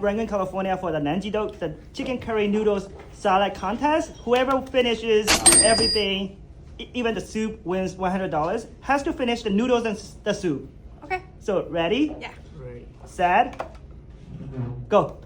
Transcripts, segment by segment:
Rangoon, California for the Nanjido, the chicken curry noodles salad contest. Whoever finishes everything, even the soup, wins $100. Has to finish the noodles and the soup. Okay. So ready? Yeah. Right. Set. Go.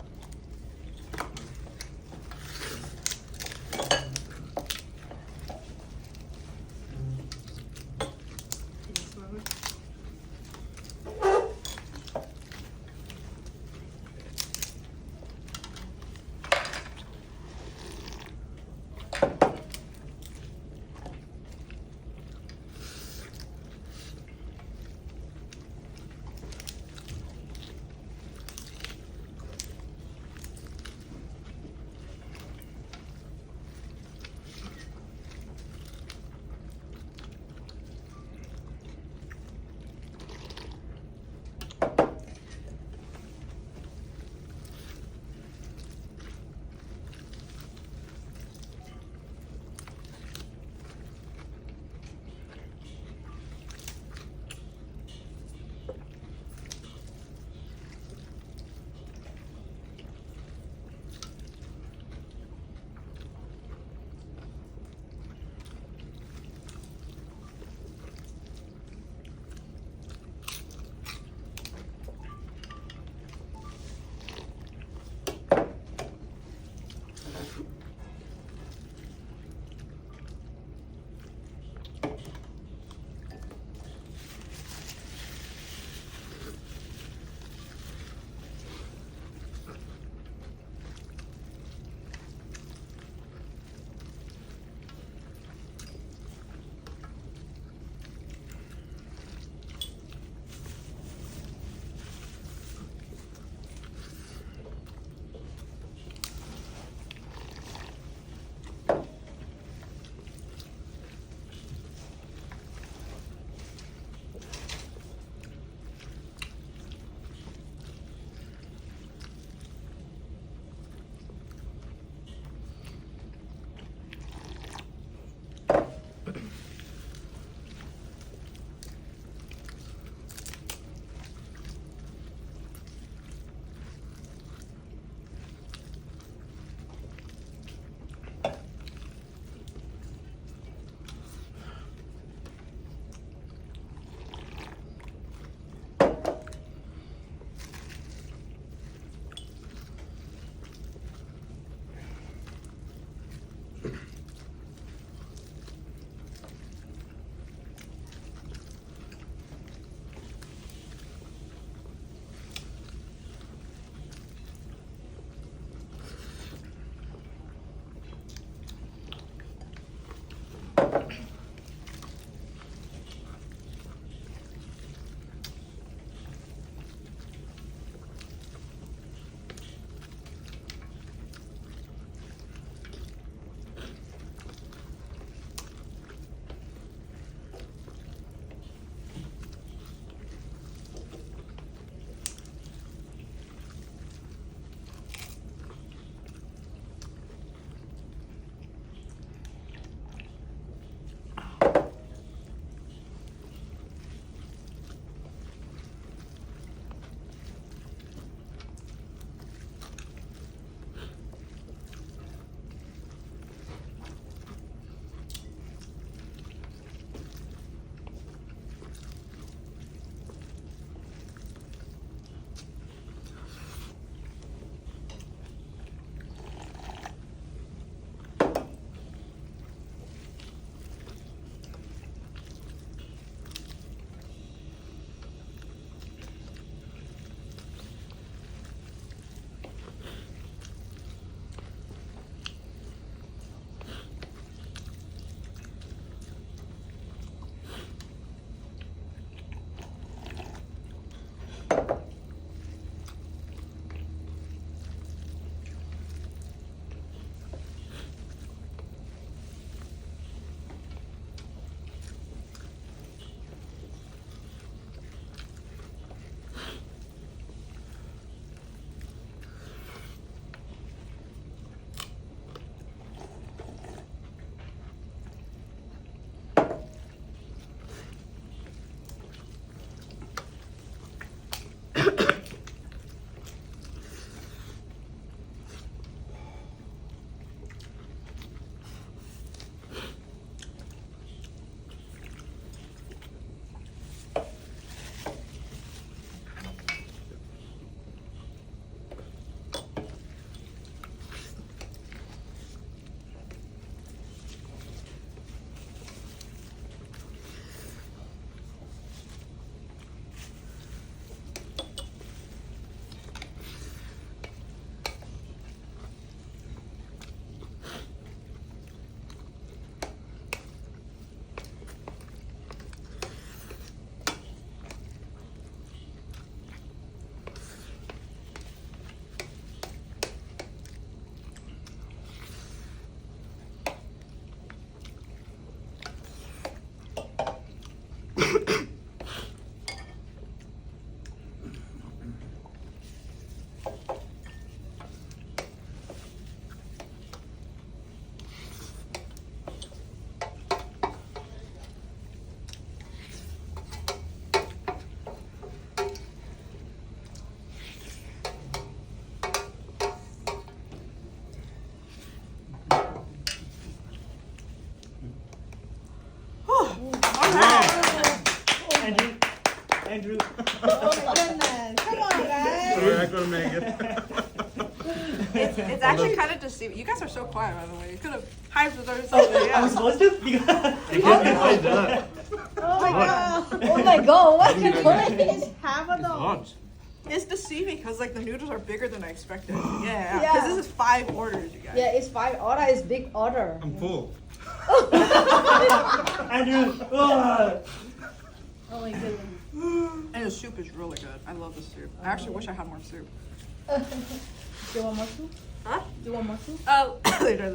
Andrew. Oh my goodness. Come on, guys. Sorry, I couldn't make it. It's actually kind of deceiving. You guys are so quiet, by the way. You could have hyped with others. I was supposed to? Oh my god. Oh my god, what are you doing? It's half of them. Hot. It's deceiving because like the noodles are bigger than I expected. Yeah, Yeah. because this is 5 orders, you guys. Yeah, it's 5 order, it's big order. I'm full. Andrew. Oh. Oh my goodness. And the soup is really good. I love the soup. I actually wish I had more soup. Do you want more soup? Huh? Do you want more soup? Oh, later.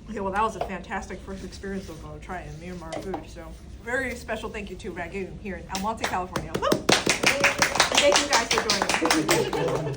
Okay, well that was a fantastic first experience of trying Myanmar food. So very special thank you to Ragoon here in El Monte, California. Woo! And thank you guys for joining us.